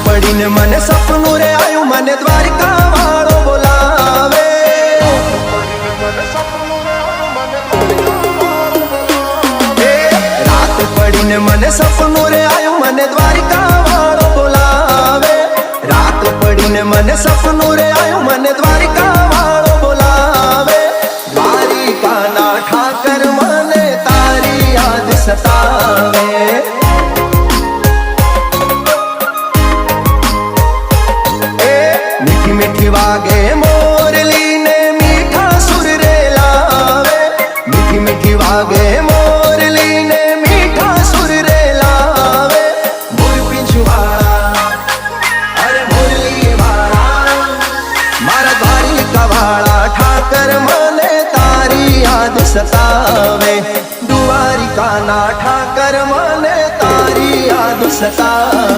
पड़ी ने मने सपनू रे आयु मने द्वारिका वालो बोलावे। रात पड़ी ने मने सपनू रे आयु मने द्वारिका वालो बोलावे। रात पड़ी ने मने सपनू रे आयु मने द्वारिका वालो बोलावे। द्वारिका ना ठाकर मने तारी याद सतावे। मीठी मीठी वागे मोरली ने मीठा सुर रे लावे। मीठी मीठी वागे मोरली ने मीठा सुर रे लावे। मोर पिछवाड़ा अरे मुरली वाला मारा द्वारिका वाला ठाकर मने तारी याद सतावे। द्वारिका ना ठाकर मने तारी याद सतावे।